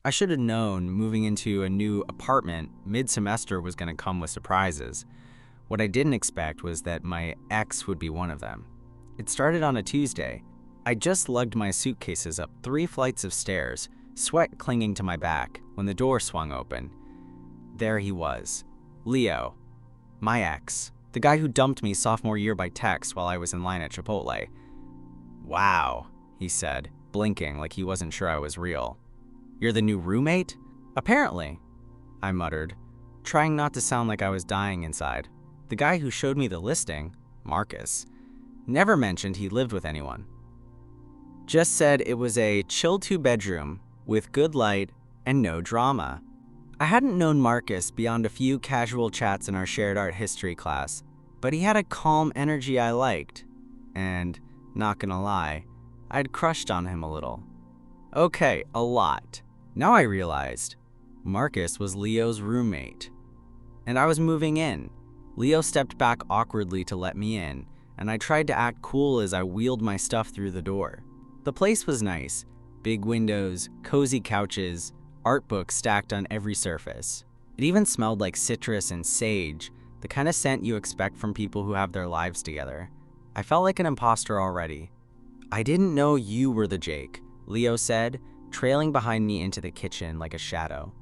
I should have known moving into a new apartment mid-semester was going to come with surprises. What I didn't expect was that my ex would be one of them. It started on a Tuesday. I just lugged my suitcases up 3 flights of stairs, sweat clinging to my back, when the door swung open. There he was, Leo, my ex, the guy who dumped me sophomore year by text while I was in line at Chipotle. "Wow," he said, blinking like he wasn't sure I was real. "You're the new roommate?" "Apparently," I muttered, trying not to sound like I was dying inside. The guy who showed me the listing, Marcus, never mentioned he lived with anyone. Just said it was a chill 2-bedroom with good light and no drama. I hadn't known Marcus beyond a few casual chats in our shared art history class, but he had a calm energy I liked, and, not gonna lie, I'd crushed on him a little. Okay, a lot. Now I realized Marcus was Leo's roommate, and I was moving in. Leo stepped back awkwardly to let me in, and I tried to act cool as I wheeled my stuff through the door. The place was nice. Big windows, cozy couches, art books stacked on every surface. It even smelled like citrus and sage, the kind of scent you expect from people who have their lives together. I felt like an imposter already. "I didn't know you were the Jake," Leo said, trailing behind me into the kitchen like a shadow.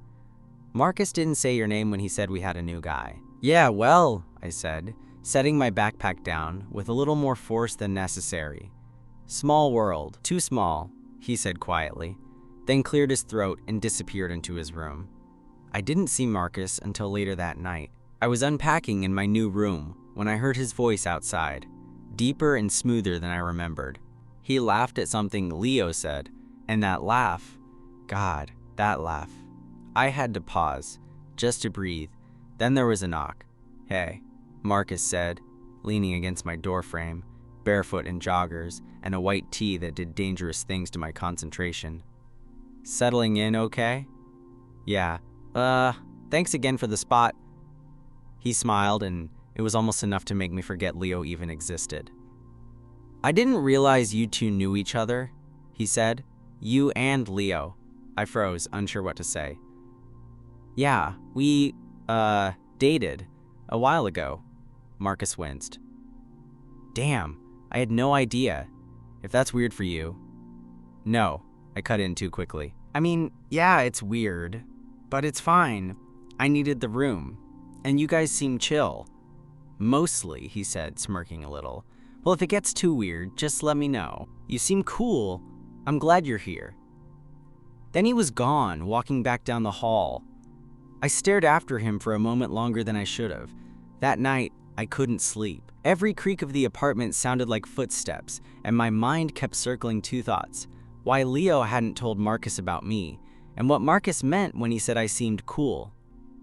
"Marcus didn't say your name when he said we had a new guy." "Yeah, well," I said, setting my backpack down with a little more force than necessary. "Small world, too small," he said quietly, then cleared his throat and disappeared into his room. I didn't see Marcus until later that night. I was unpacking in my new room when I heard his voice outside, deeper and smoother than I remembered. He laughed at something Leo said, and that laugh, God, that laugh. I had to pause, just to breathe. Then there was a knock. "Hey," Marcus said, leaning against my doorframe, barefoot in joggers and a white tee that did dangerous things to my concentration. "Settling in okay?" "Yeah. Thanks again for the spot." He smiled, and it was almost enough to make me forget Leo even existed. "I didn't realize you two knew each other," he said. "You and Leo." I froze, unsure what to say. "Yeah, we, dated a while ago." Marcus winced. "Damn, I had no idea. If that's weird for you." "No," I cut in too quickly. "I mean, yeah, it's weird, but it's fine. I needed the room, and you guys seem chill." "Mostly," he said, smirking a little. "Well, if it gets too weird, just let me know. You seem cool. I'm glad you're here." Then he was gone, walking back down the hall. I stared after him for a moment longer than I should have. That night, I couldn't sleep. Every creak of the apartment sounded like footsteps, and my mind kept circling 2 thoughts: why Leo hadn't told Marcus about me, and what Marcus meant when he said I seemed cool.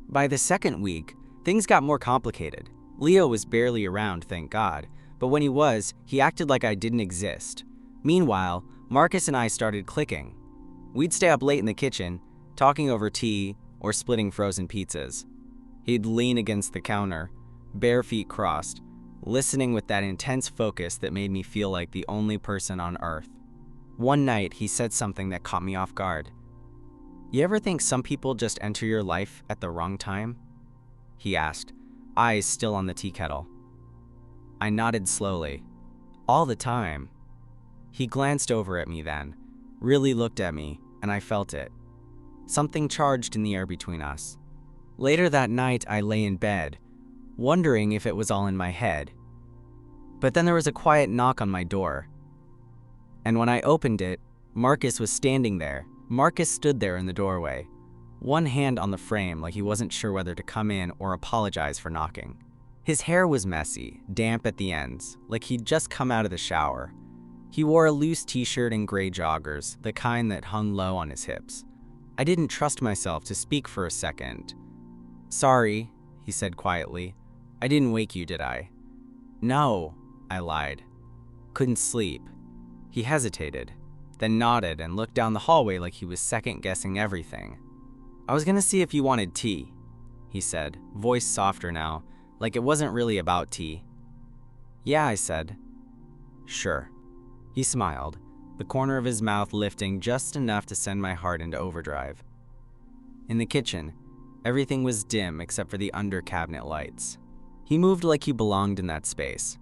By the second week, things got more complicated. Leo was barely around, thank God, but when he was, he acted like I didn't exist. Meanwhile, Marcus and I started clicking. We'd stay up late in the kitchen, talking over tea or splitting frozen pizzas. He'd lean against the counter, bare feet crossed, listening with that intense focus that made me feel like the only person on earth. One night, he said something that caught me off guard. "You ever think some people just enter your life at the wrong time?" he asked, eyes still on the tea kettle. I nodded slowly. "All the time." He glanced over at me then, really looked at me, and I felt it. Something charged in the air between us. Later that night, I lay in bed, wondering if it was all in my head. But then there was a quiet knock on my door. And when I opened it, Marcus was standing there. Marcus stood there in the doorway, one hand on the frame like he wasn't sure whether to come in or apologize for knocking. His hair was messy, damp at the ends, like he'd just come out of the shower. He wore a loose t-shirt and gray joggers, the kind that hung low on his hips. I didn't trust myself to speak for a second. "Sorry," he said quietly. "I didn't wake you, did I?" "No," I lied. "Couldn't sleep." He hesitated, then nodded and looked down the hallway like he was second-guessing everything. "I was gonna see if you wanted tea," he said, voice softer now, like it wasn't really about tea. "Yeah," I said. "Sure." He smiled, the corner of his mouth lifting just enough to send my heart into overdrive. In the kitchen, everything was dim except for the under-cabinet lights. He moved like he belonged in that space.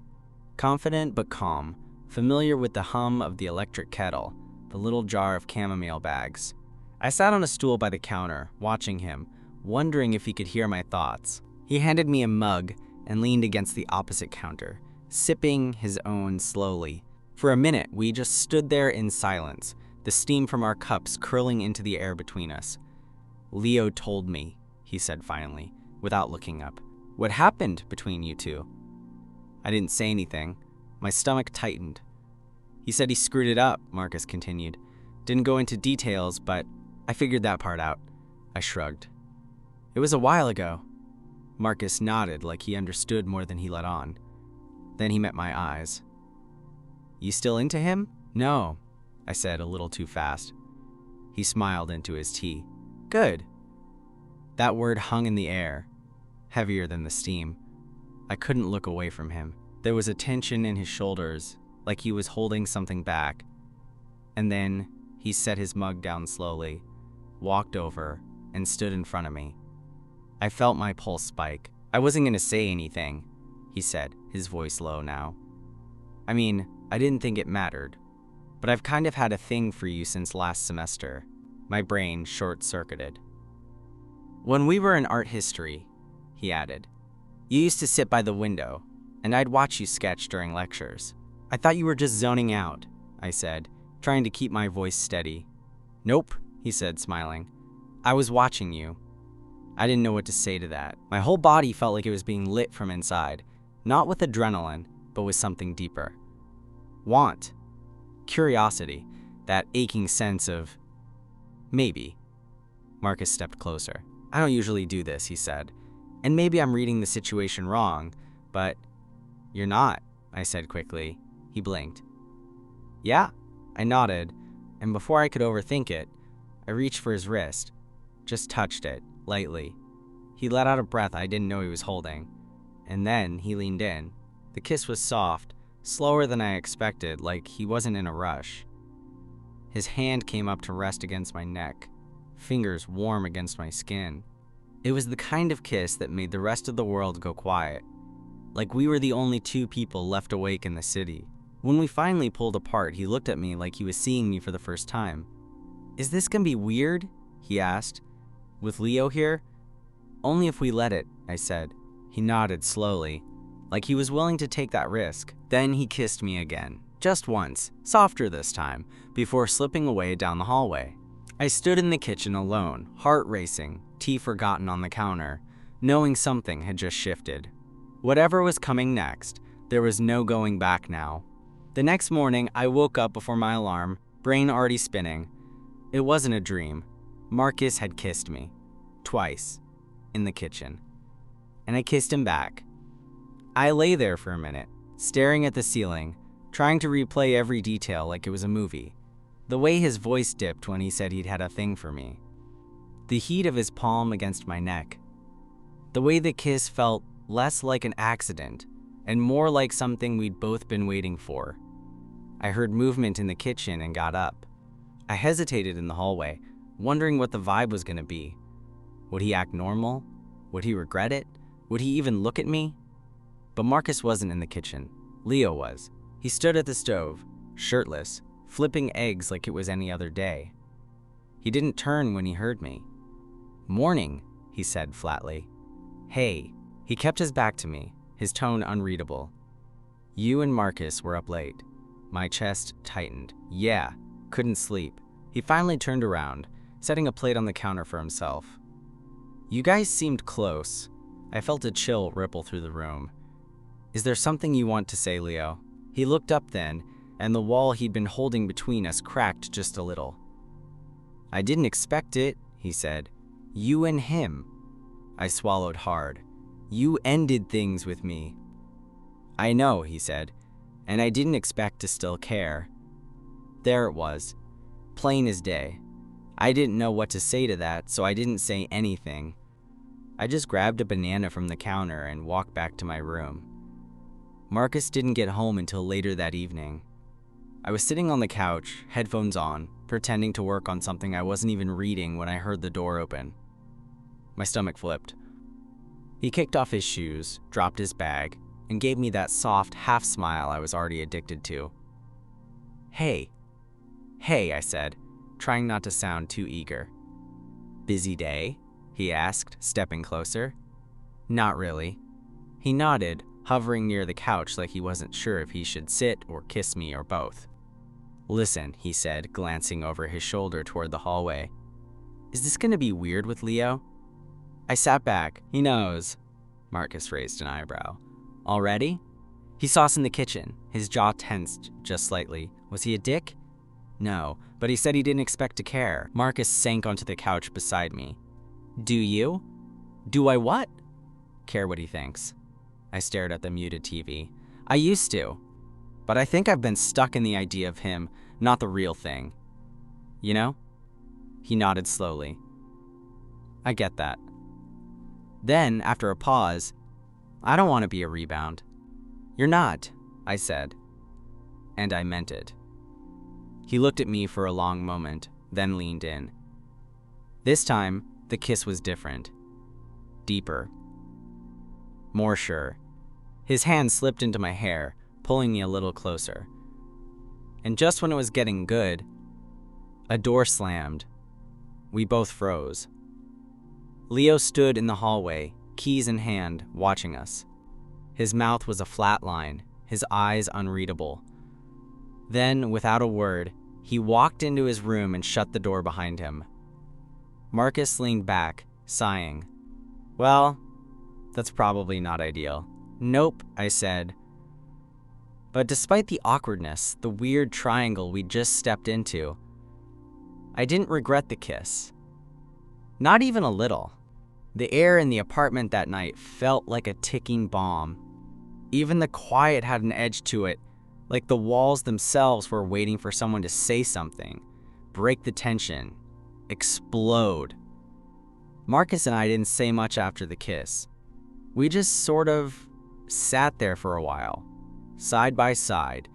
Confident but calm, familiar with the hum of the electric kettle, the little jar of chamomile bags. I sat on a stool by the counter, watching him, wondering if he could hear my thoughts. He handed me a mug and leaned against the opposite counter, sipping his own slowly. For a minute, we just stood there in silence, the steam from our cups curling into the air between us. "Leo told me," he said finally, without looking up. "What happened between you two?" I didn't say anything. My stomach tightened. "He said he screwed it up," Marcus continued. "Didn't go into details, but I figured that part out." I shrugged. "It was a while ago." Marcus nodded like he understood more than he let on. Then he met my eyes. "You still into him?" "No," I said a little too fast. He smiled into his tea. "Good." That word hung in the air, heavier than the steam. I couldn't look away from him. There was a tension in his shoulders, like he was holding something back. And then he set his mug down slowly, walked over, and stood in front of me. I felt my pulse spike. "I wasn't going to say anything," he said, his voice low now. "I mean, I didn't think it mattered. But I've kind of had a thing for you since last semester." My brain short-circuited. "When we were in art history," he added, "you used to sit by the window, and I'd watch you sketch during lectures. I thought you were just zoning out," I said, trying to keep my voice steady. "Nope," he said, smiling. "I was watching you." I didn't know what to say to that. My whole body felt like it was being lit from inside, not with adrenaline, but with something deeper. Want. Curiosity. That aching sense of maybe. Marcus stepped closer. "I don't usually do this," he said. "And maybe I'm reading the situation wrong, but..." "You're not," I said quickly. He blinked. "Yeah." I nodded, and before I could overthink it, I reached for his wrist, just touched it, lightly. He let out a breath I didn't know he was holding, and then he leaned in. The kiss was soft, slower than I expected, like he wasn't in a rush. His hand came up to rest against my neck, fingers warm against my skin. It was the kind of kiss that made the rest of the world go quiet, like we were the only two people left awake in the city. When we finally pulled apart, he looked at me like he was seeing me for the first time. "Is this gonna be weird?" he asked. "With Leo here?" "Only if we let it," I said. He nodded slowly, like he was willing to take that risk. Then he kissed me again, just once, softer this time, before slipping away down the hallway. I stood in the kitchen alone, heart racing, tea forgotten on the counter, knowing something had just shifted. Whatever was coming next, there was no going back now. The next morning, I woke up before my alarm, brain already spinning. It wasn't a dream. Marcus had kissed me. Twice. In the kitchen. And I kissed him back. I lay there for a minute, staring at the ceiling, trying to replay every detail like it was a movie. The way his voice dipped when he said he'd had a thing for me. The heat of his palm against my neck. The way the kiss felt less like an accident and more like something we'd both been waiting for. I heard movement in the kitchen and got up. I hesitated in the hallway, wondering what the vibe was going to be. Would he act normal? Would he regret it? Would he even look at me? But Marcus wasn't in the kitchen. Leo was. He stood at the stove, shirtless, flipping eggs like it was any other day. He didn't turn when he heard me. "Morning," he said flatly. "Hey." He kept his back to me, his tone unreadable. "You and Marcus were up late." My chest tightened. "Yeah." Couldn't sleep. He finally turned around, setting a plate on the counter for himself. "You guys seemed close." I felt a chill ripple through the room. "Is there something you want to say, Leo?" He looked up then, and the wall he'd been holding between us cracked just a little. "I didn't expect it," he said. "You and him." I swallowed hard. "You ended things with me." "I know," he said, "and I didn't expect to still care." There it was, plain as day. I didn't know what to say to that, so I didn't say anything. I just grabbed a banana from the counter and walked back to my room. Marcus didn't get home until later that evening. I was sitting on the couch, headphones on, pretending to work on something I wasn't even reading when I heard the door open. My stomach flipped. He kicked off his shoes, dropped his bag, and gave me that soft half smile I was already addicted to. Hey, I said, trying not to sound too eager. Busy day? He asked, stepping closer. Not really. He nodded, hovering near the couch like he wasn't sure if he should sit or kiss me or both. Listen, he said, glancing over his shoulder toward the hallway. Is this gonna be weird with Leo? I sat back. He knows. Marcus raised an eyebrow. Already? He saw us in the kitchen. His jaw tensed just slightly. Was he a dick? No, but he said he didn't expect to care. Marcus sank onto the couch beside me. Do you? Do I what? Care what he thinks. I stared at the muted TV. I used to, but I think I've been stuck in the idea of him, not the real thing. You know? He nodded slowly. I get that. Then, after a pause, I don't want to be a rebound. You're not, I said. And I meant it. He looked at me for a long moment, then leaned in. This time, the kiss was different. Deeper. More sure. His hand slipped into my hair, pulling me a little closer. And just when it was getting good, a door slammed. We both froze. Leo stood in the hallway, keys in hand, watching us. His mouth was a flat line, his eyes unreadable. Then, without a word, he walked into his room and shut the door behind him. Marcus leaned back, sighing. Well, that's probably not ideal. Nope, I said. But despite the awkwardness, the weird triangle we just stepped into, I didn't regret the kiss. Not even a little. The air in the apartment that night felt like a ticking bomb. Even the quiet had an edge to it, like the walls themselves were waiting for someone to say something, break the tension, explode. Marcus and I didn't say much after the kiss. We just sort of sat there for a while, side by side,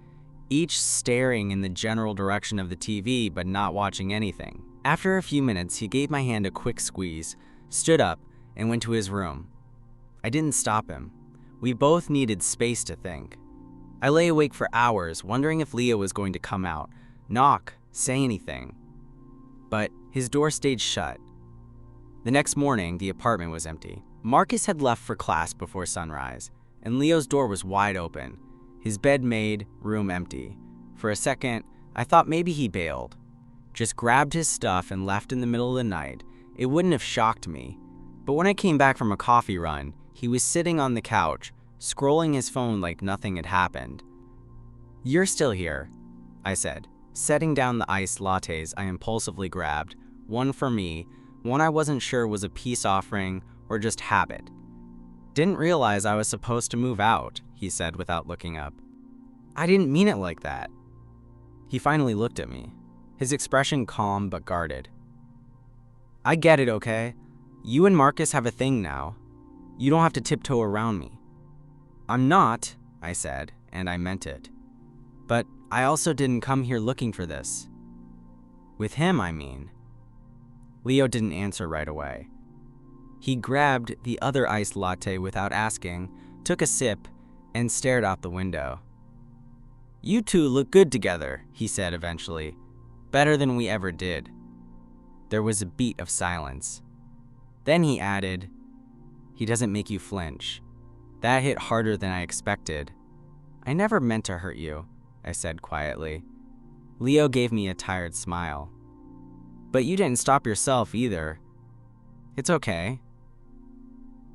each staring in the general direction of the TV but not watching anything. After a few minutes, he gave my hand a quick squeeze, stood up, and went to his room. I didn't stop him. We both needed space to think. I lay awake for hours, wondering if Leo was going to come out, knock, say anything. But his door stayed shut. The next morning, the apartment was empty. Marcus had left for class before sunrise, and Leo's door was wide open, his bed made, room empty. For a second, I thought maybe he bailed. Just grabbed his stuff and left in the middle of the night. It wouldn't have shocked me. But when I came back from a coffee run, he was sitting on the couch, scrolling his phone like nothing had happened. You're still here, I said, setting down the iced lattes I impulsively grabbed, one for me, one I wasn't sure was a peace offering or just habit. Didn't realize I was supposed to move out, he said without looking up. I didn't mean it like that. He finally looked at me, his expression calm but guarded. I get it, okay? You and Marcus have a thing now. You don't have to tiptoe around me. I'm not, I said, and I meant it. But I also didn't come here looking for this. With him, I mean. Leo didn't answer right away. He grabbed the other iced latte without asking, took a sip, and stared out the window. You two look good together, he said eventually. Better than we ever did. There was a beat of silence. Then he added, he doesn't make you flinch. That hit harder than I expected. I never meant to hurt you, I said quietly. Leo gave me a tired smile. But you didn't stop yourself either. It's okay.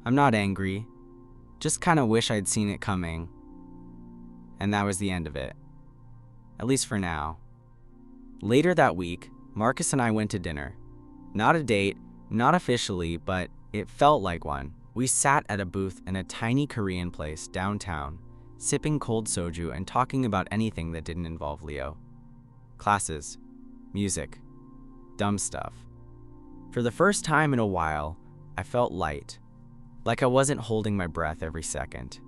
I'm not angry. Just kind of wish I'd seen it coming. And that was the end of it. At least for now. Later that week, Marcus and I went to dinner. Not a date, not officially, but it felt like one. We sat at a booth in a tiny Korean place downtown, sipping cold soju and talking about anything that didn't involve Leo. Classes, music, dumb stuff. For the first time in a while, I felt light, like I wasn't holding my breath every second.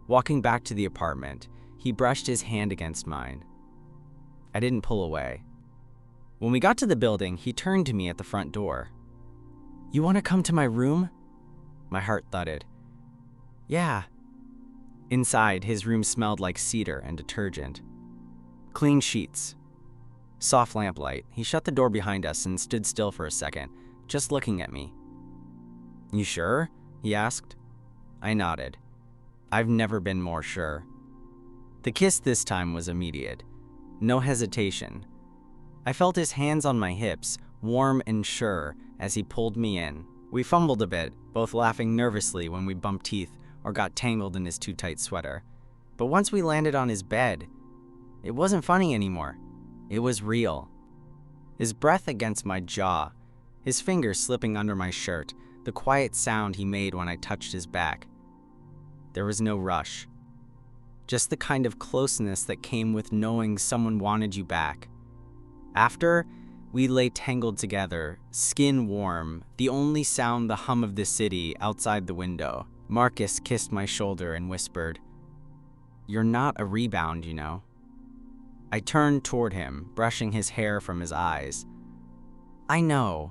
Walking back to the apartment, he brushed his hand against mine. I didn't pull away. When we got to the building, he turned to me at the front door. You want to come to my room? My heart thudded. Yeah. Inside, his room smelled like cedar and detergent. Clean sheets. Soft lamplight. He shut the door behind us and stood still for a second, just looking at me. You sure? He asked. I nodded. I've never been more sure. The kiss this time was immediate. No hesitation. I felt his hands on my hips, warm and sure, as he pulled me in. We fumbled a bit, both laughing nervously when we bumped teeth or got tangled in his too tight sweater. But once we landed on his bed, it wasn't funny anymore. It was real. His breath against my jaw, his fingers slipping under my shirt, the quiet sound he made when I touched his back. There was no rush. Just the kind of closeness that came with knowing someone wanted you back. After, we lay tangled together, skin warm, the only sound the hum of the city outside the window. Marcus kissed my shoulder and whispered, "You're not a rebound, you know." I turned toward him, brushing his hair from his eyes. I know,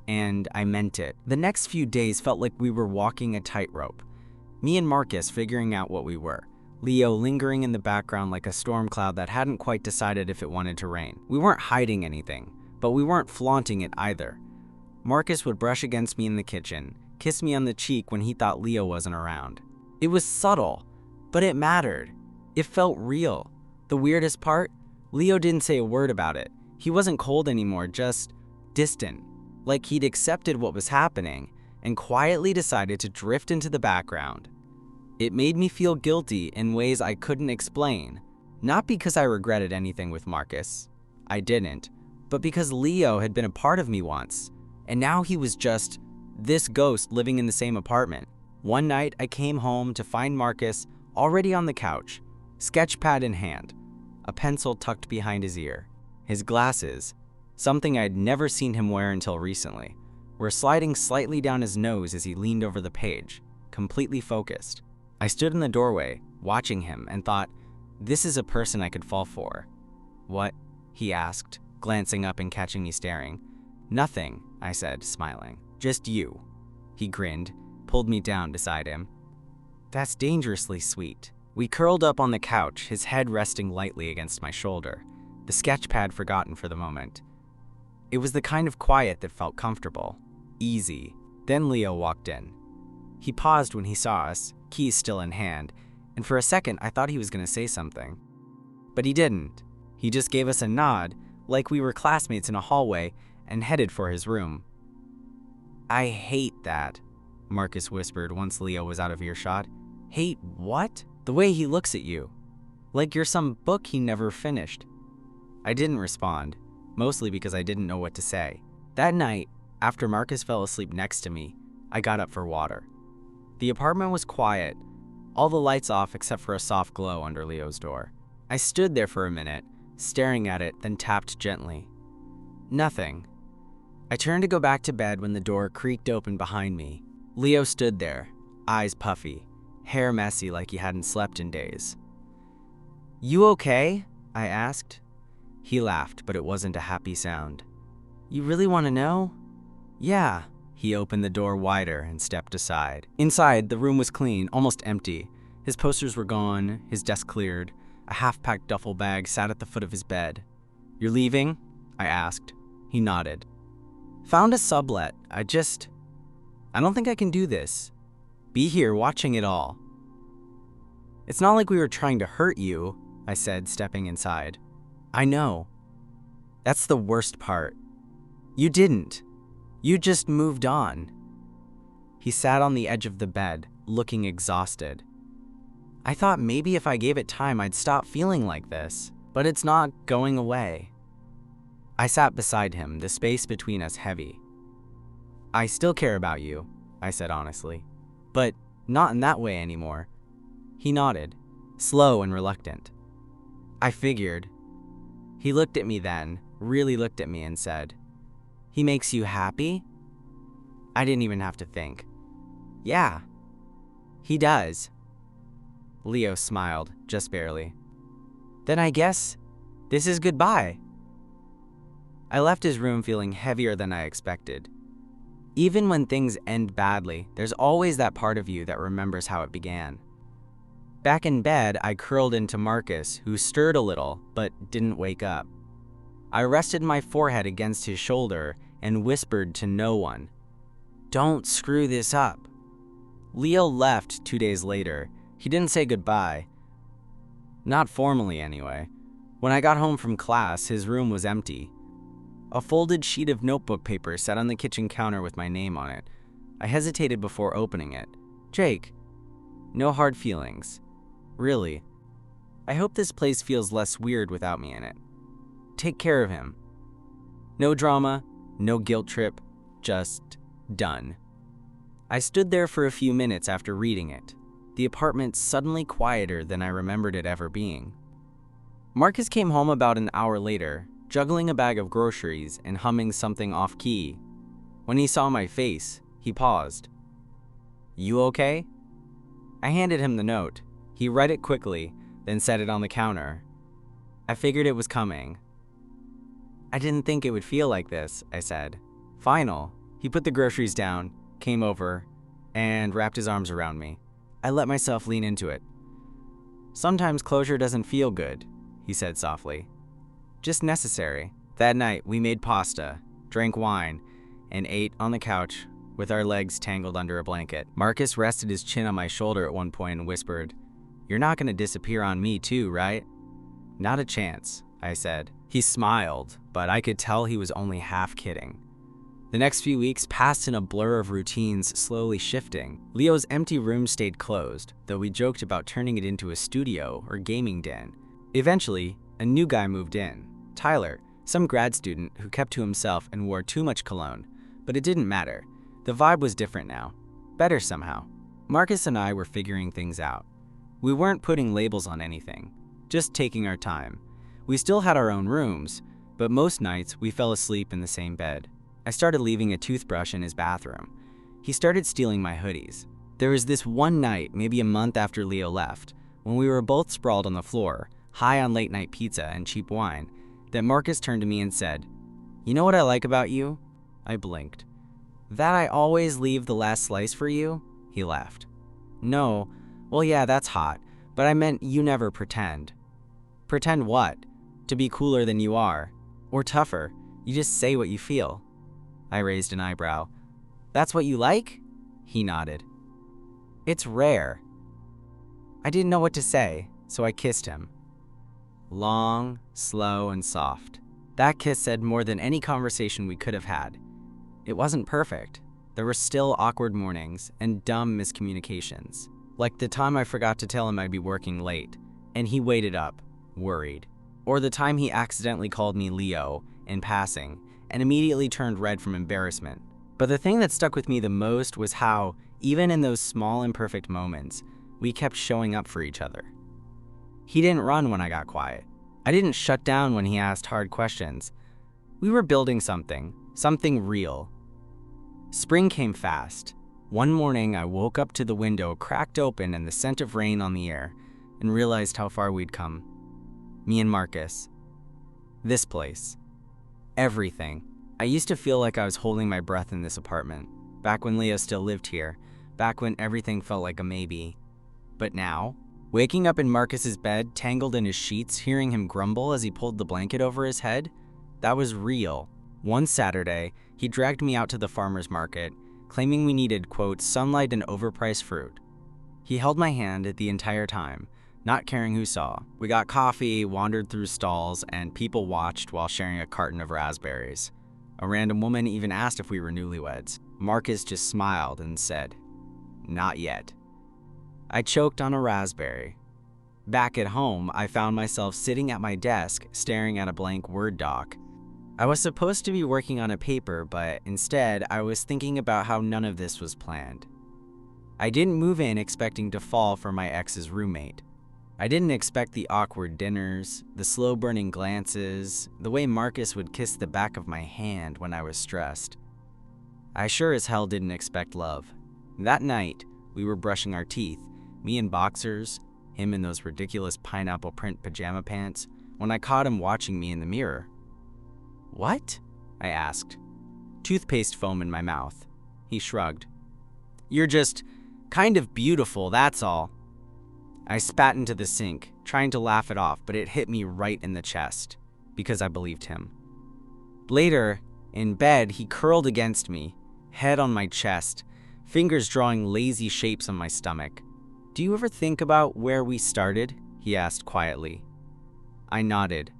and I meant it. The next few days felt like we were walking a tightrope. Me and Marcus figuring out what we were. Leo lingering in the background like a storm cloud that hadn't quite decided if it wanted to rain. We weren't hiding anything, but we weren't flaunting it either. Marcus would brush against me in the kitchen, kiss me on the cheek when he thought Leo wasn't around. It was subtle, but it mattered. It felt real. The weirdest part? Leo didn't say a word about it. He wasn't cold anymore, just distant, like he'd accepted what was happening and quietly decided to drift into the background. It made me feel guilty in ways I couldn't explain, not because I regretted anything with Marcus. I didn't, but because Leo had been a part of me once, and now he was just this ghost living in the same apartment. One night, I came home to find Marcus already on the couch, sketchpad in hand, a pencil tucked behind his ear. His glasses, something I'd never seen him wear until recently, were sliding slightly down his nose as he leaned over the page, completely focused. I stood in the doorway, watching him, and thought, this is a person I could fall for. What? He asked, glancing up and catching me staring. Nothing, I said, smiling. Just you. He grinned, pulled me down beside him. That's dangerously sweet. We curled up on the couch, his head resting lightly against my shoulder, the sketchpad forgotten for the moment. It was the kind of quiet that felt comfortable, easy. Then Leo walked in. He paused when he saw us, keys still in hand, and for a second I thought he was going to say something. But he didn't. He just gave us a nod, like we were classmates in a hallway, and headed for his room. I hate that, Marcus whispered once Leo was out of earshot. Hate what? The way he looks at you. Like you're some book he never finished. I didn't respond, mostly because I didn't know what to say. That night, after Marcus fell asleep next to me, I got up for water. The apartment was quiet, all the lights off except for a soft glow under Leo's door. I stood there for a minute, staring at it, then tapped gently. Nothing. I turned to go back to bed when the door creaked open behind me. Leo stood there, eyes puffy, hair messy like he hadn't slept in days. You okay? I asked. He laughed, but it wasn't a happy sound. You really want to know? Yeah. He opened the door wider and stepped aside. Inside, the room was clean, almost empty. His posters were gone, his desk cleared. A half-packed duffel bag sat at the foot of his bed. You're leaving? I asked. He nodded. Found a sublet. I don't think I can do this. Be here watching it all. It's not like we were trying to hurt you, I said, stepping inside. I know. That's the worst part. You didn't. You just moved on. He sat on the edge of the bed, looking exhausted. I thought maybe if I gave it time, I'd stop feeling like this, but it's not going away. I sat beside him, the space between us heavy. I still care about you, I said honestly, but not in that way anymore. He nodded, slow and reluctant. I figured. He looked at me then, really looked at me and said, He makes you happy? I didn't even have to think. Yeah, he does. Leo smiled, just barely. Then I guess this is goodbye. I left his room feeling heavier than I expected. Even when things end badly, there's always that part of you that remembers how it began. Back in bed, I curled into Marcus, who stirred a little but didn't wake up. I rested my forehead against his shoulder and whispered to no one, "Don't screw this up." Leo left 2 days later. He didn't say goodbye. Not formally, anyway. When I got home from class, his room was empty. A folded sheet of notebook paper sat on the kitchen counter with my name on it. I hesitated before opening it. "Jake, no hard feelings. Really. I hope this place feels less weird without me in it. Take care of him. No drama, no guilt trip, just done." I stood there for a few minutes after reading it, the apartment suddenly quieter than I remembered it ever being. Marcus came home about an hour later, juggling a bag of groceries and humming something off-key. When he saw my face, he paused. "You okay?" I handed him the note. He read it quickly, then set it on the counter. I figured it was coming. "I didn't think it would feel like this," I said. "Final." He put the groceries down, came over, and wrapped his arms around me. I let myself lean into it. "Sometimes closure doesn't feel good," he said softly. "Just necessary." That night, we made pasta, drank wine, and ate on the couch with our legs tangled under a blanket. Marcus rested his chin on my shoulder at one point and whispered, "You're not going to disappear on me too, right?" "Not a chance," I said. He smiled, but I could tell he was only half kidding. The next few weeks passed in a blur of routines slowly shifting. Leo's empty room stayed closed, though we joked about turning it into a studio or gaming den. Eventually, a new guy moved in, Tyler, some grad student who kept to himself and wore too much cologne. But it didn't matter. The vibe was different now. Better somehow. Marcus and I were figuring things out. We weren't putting labels on anything, just taking our time. We still had our own rooms, but most nights we fell asleep in the same bed. I started leaving a toothbrush in his bathroom. He started stealing my hoodies. There was this one night, maybe a month after Leo left, when we were both sprawled on the floor, high on late-night pizza and cheap wine, that Marcus turned to me and said, "You know what I like about you?" I blinked. "That I always leave the last slice for you?" He laughed. "No, well yeah, that's hot, but I meant you never pretend." "Pretend what? To be cooler than you are? Or tougher? You just say what you feel." I raised an eyebrow. "That's what you like?" He nodded. "It's rare." I didn't know what to say, so I kissed him. Long, slow, and soft. That kiss said more than any conversation we could have had. It wasn't perfect. There were still awkward mornings and dumb miscommunications. Like the time I forgot to tell him I'd be working late, and he waited up, worried. Or the time he accidentally called me Leo in passing and immediately turned red from embarrassment. But the thing that stuck with me the most was how, even in those small imperfect moments, we kept showing up for each other. He didn't run when I got quiet. I didn't shut down when he asked hard questions. We were building something real. Spring came fast. One morning, I woke up to the window cracked open and the scent of rain on the air, and realized how far we'd come. Me and Marcus. This place. Everything. I used to feel like I was holding my breath in this apartment, back when Leo still lived here, back when everything felt like a maybe. But now, waking up in Marcus's bed, tangled in his sheets, hearing him grumble as he pulled the blanket over his head, that was real. One Saturday, he dragged me out to the farmer's market, claiming we needed, quote, sunlight and overpriced fruit. He held my hand the entire time, not caring who saw. We got coffee, wandered through stalls, and people watched while sharing a carton of raspberries. A random woman even asked if we were newlyweds. Marcus just smiled and said, "Not yet." I choked on a raspberry. Back at home, I found myself sitting at my desk, staring at a blank Word doc. I was supposed to be working on a paper, but instead, I was thinking about how none of this was planned. I didn't move in expecting to fall for my ex's roommate. I didn't expect the awkward dinners, the slow-burning glances, the way Marcus would kiss the back of my hand when I was stressed. I sure as hell didn't expect love. That night, we were brushing our teeth, me in boxers, him in those ridiculous pineapple print pajama pants, when I caught him watching me in the mirror. "What?" I asked. Toothpaste foam in my mouth. He shrugged. "You're just kind of beautiful, that's all." I spat into the sink, trying to laugh it off, but it hit me right in the chest, because I believed him. Later, in bed, he curled against me, head on my chest, fingers drawing lazy shapes on my stomach. "Do you ever think about where we started?" he asked quietly. I nodded.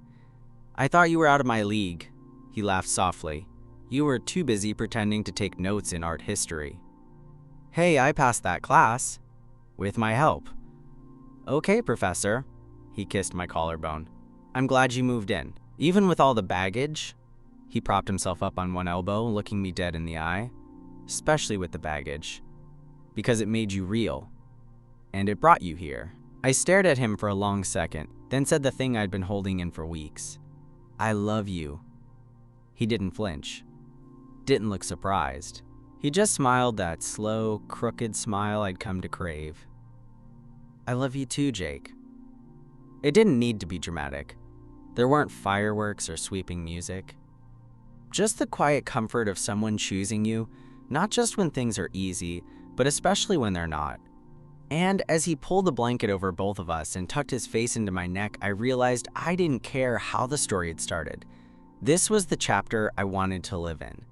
"I thought you were out of my league." He laughed softly. "You were too busy pretending to take notes in art history." "Hey, I passed that class. With my help." "Okay, professor." He kissed my collarbone. "I'm glad you moved in. Even with all the baggage?" He propped himself up on one elbow, looking me dead in the eye. "Especially with the baggage. Because it made you real. And it brought you here." I stared at him for a long second, then said the thing I'd been holding in for weeks. "I love you." He didn't flinch. Didn't look surprised. He just smiled that slow, crooked smile I'd come to crave. "I love you too, Jake." It didn't need to be dramatic. There weren't fireworks or sweeping music. Just the quiet comfort of someone choosing you, not just when things are easy, but especially when they're not. And as he pulled the blanket over both of us and tucked his face into my neck, I realized I didn't care how the story had started. This was the chapter I wanted to live in.